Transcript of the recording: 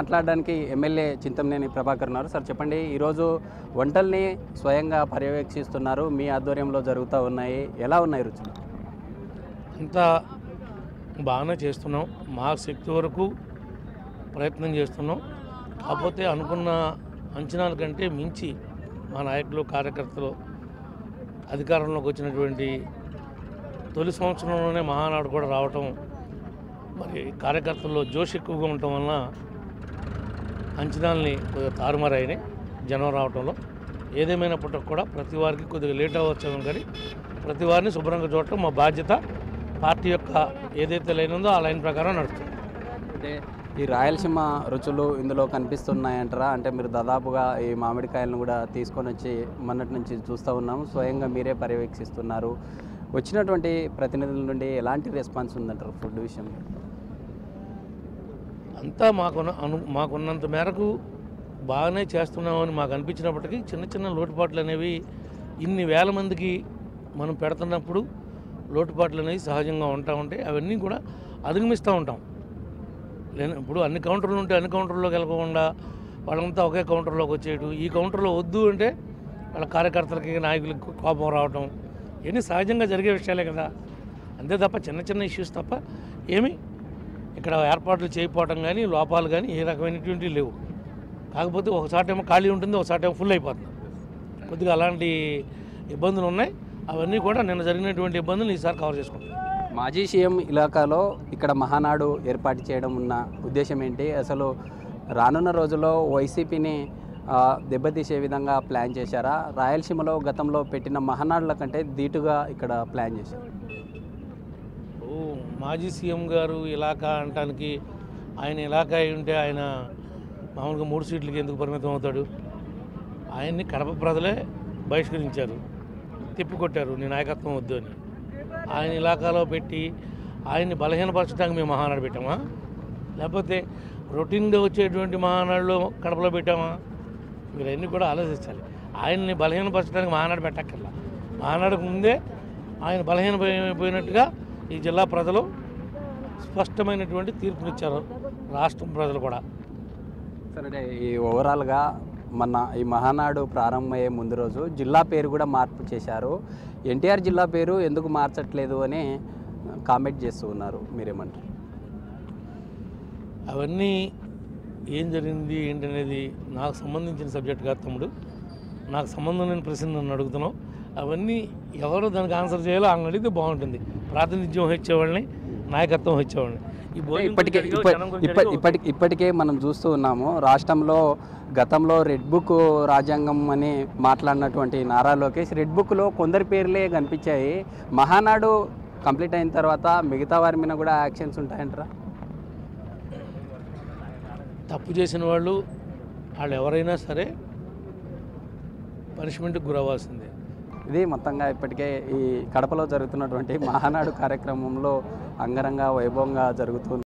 మాట్లాడడానికి ఎమ్మెల్యే చింతమనేని ప్రభాకర్ ఉన్నారు. సార్ చెప్పండి, ఈరోజు వంటల్ని స్వయంగా పర్యవేక్షిస్తున్నారు, మీ ఆధ్వర్యంలో జరుగుతూ ఉన్నాయి, ఎలా ఉన్నాయి రుచులు? అంతా బాగానే చేస్తున్నాం, మా శక్తి వరకు ప్రయత్నం చేస్తున్నాం. కాకపోతే అనుకున్న అంచనాల కంటే మించి మా నాయకులు కార్యకర్తలు అధికారంలోకి వచ్చినటువంటి తొలి సంవత్సరంలోనే మహానాడు కూడా రావటం, మరి కార్యకర్తల్లో జోష్ ఎక్కువగా ఉండటం వలన అంచనాల్ని కొద్దిగా తారుమారైనాయి జనం రావటంలో. ఏదేమైనప్పటికీ కూడా ప్రతి వారికి కొద్దిగా లేట్ అవ్వచ్చాము, కానీ ప్రతి వారిని శుభ్రంగా చూడటం మా బాధ్యత. పార్టీ యొక్క ఏదైతే లైన్ ఉందో ఆ లైన్ ప్రకారం నడుస్తుంది. అంటే ఈ రాయలసీమ రుచులు ఇందులో కనిపిస్తున్నాయంటారా? అంటే మీరు దాదాపుగా ఈ మామిడికాయలను కూడా తీసుకొని వచ్చి మొన్నటి నుంచి చూస్తూ ఉన్నాము, స్వయంగా మీరే పర్యవేక్షిస్తున్నారు. వచ్చినటువంటి ప్రతినిధుల నుండి ఎలాంటి రెస్పాన్స్ ఉందంటారు ఫుడ్ విషయంలో? అంతా మాకున్నంత మేరకు బాగానే చేస్తున్నామని మాకు అనిపించినప్పటికీ చిన్న చిన్న లోటుపాట్లు అనేవి ఇన్ని వేల మందికి మనం పెడుతున్నప్పుడు లోటుపాట్లు అనేవి సహజంగా ఉంటాయి. అవన్నీ కూడా అధిగమిస్తూ ఉంటాం. ఇప్పుడు అన్ని కౌంటర్లు ఉంటే అన్ని కౌంటర్లోకి వెళ్ళకుండా వాళ్ళంతా ఒకే కౌంటర్లోకి వచ్చేయడం, ఈ కౌంటర్లో వద్దు అంటే వాళ్ళ కార్యకర్తలకి నాయకులకి కోపం రావటం, ఇవన్నీ సహజంగా జరిగే విషయాలే కదా. అంతే తప్ప చిన్న చిన్న ఇష్యూస్ తప్ప ఏమి ఇక్కడ ఏర్పాట్లు చేయకపోవటం కానీ లోపాలు కానీ ఏ రకమైనటువంటి లేవు. కాకపోతే ఒకసాటేమో ఖాళీ ఉంటుంది, ఒకసాటేమో ఫుల్ అయిపోతుంది. కొద్దిగా అలాంటి ఇబ్బందులు ఉన్నాయి. అవన్నీ కూడా నిన్న జరిగినటువంటి ఇబ్బందులు ఈసారి కవర్ చేసుకుంటాం. మాజీ సీఎం ఇలాకాలో ఇక్కడ మహానాడు ఏర్పాటు చేయడం ఉన్న ఉద్దేశం ఏంటి? అసలు రానున్న రోజుల్లో వైసీపీని దెబ్బతీసే విధంగా ప్లాన్ చేశారా? రాయలసీమలో గతంలో పెట్టిన మహానాడుల కంటే ధీటుగా ఇక్కడ ప్లాన్ చేశారు. మాజీ సీఎం గారు ఇలాకా అనటానికి, ఆయన ఇలాకా అయి ఉంటే ఆయన మామూలుగా 3 సీట్లకి ఎందుకు పరిమితం అవుతాడు? ఆయన్ని కడప ప్రజలే బహిష్కరించారు, తిప్పికొట్టారు, నీ నాయకత్వం వద్దు అని. ఆయన ఇలాకాలో పెట్టి ఆయన్ని బలహీనపరచడానికి మేము మహానాడు పెట్టామా? లేకపోతే రొటీన్గా వచ్చేటువంటి మహానాడులో కడపలో పెట్టామా? మీరు అన్నీ కూడా ఆలోచించాలి. ఆయన్ని బలహీనపరచడానికి మహానాడు పెట్టక్కర్లా. మహానాడుకు ముందే ఆయన బలహీనపోయినట్టుగా ఈ జిల్లా ప్రజలు స్పష్టమైనటువంటి తీర్పునిచ్చారు, రాష్ట్రం ప్రజలు కూడా. సరే, ఈ ఓవరాల్గా మన ఈ మహానాడు ప్రారంభమయ్యే ముందు రోజు జిల్లా పేరు కూడా మార్పు చేశారు. ఎన్టీఆర్ జిల్లా పేరు ఎందుకు మార్చట్లేదు అని కామెంట్ చేస్తూ ఉన్నారు, మీరేమంటారు? అవన్నీ ఏం జరిగింది ఏంటనేది నాకు సంబంధించిన సబ్జెక్ట్ కాదు తమ్ముడు. నాకు సంబంధం లేని ప్రశ్న నన్ను అడుగుతున్నావు. అవన్నీ ఎవరు దానికి ఆన్సర్ చేయాలో ఆయన అడిగితే బాగుంటుంది. ప్రాతినిధ్యం వహించేవాళ్ళని, నాయకత్వం వహించేవాళ్ళని. ఇప్పటికే మనం చూస్తూ ఉన్నాము, రాష్ట్రంలో గతంలో రెడ్ బుక్ రాజ్యాంగం అని మాట్లాడినటువంటి నారా లోకేష్ రెడ్ బుక్లో కొందరి పేర్లే కనిపించాయి. మహానాడు కంప్లీట్ అయిన తర్వాత మిగతా వారి మీద కూడా యాక్షన్స్ ఉంటాయంటారా? తప్పు చేసిన వాళ్ళు ఎవరైనా సరే పనిష్మెంట్కి గురవ్వాల్సిందే. ఇది మొత్తంగా ఇప్పటికే ఈ కడపలో జరుగుతున్నటువంటి మహానాడు కార్యక్రమంలో అంగరంగ వైభవంగా జరుగుతుంది.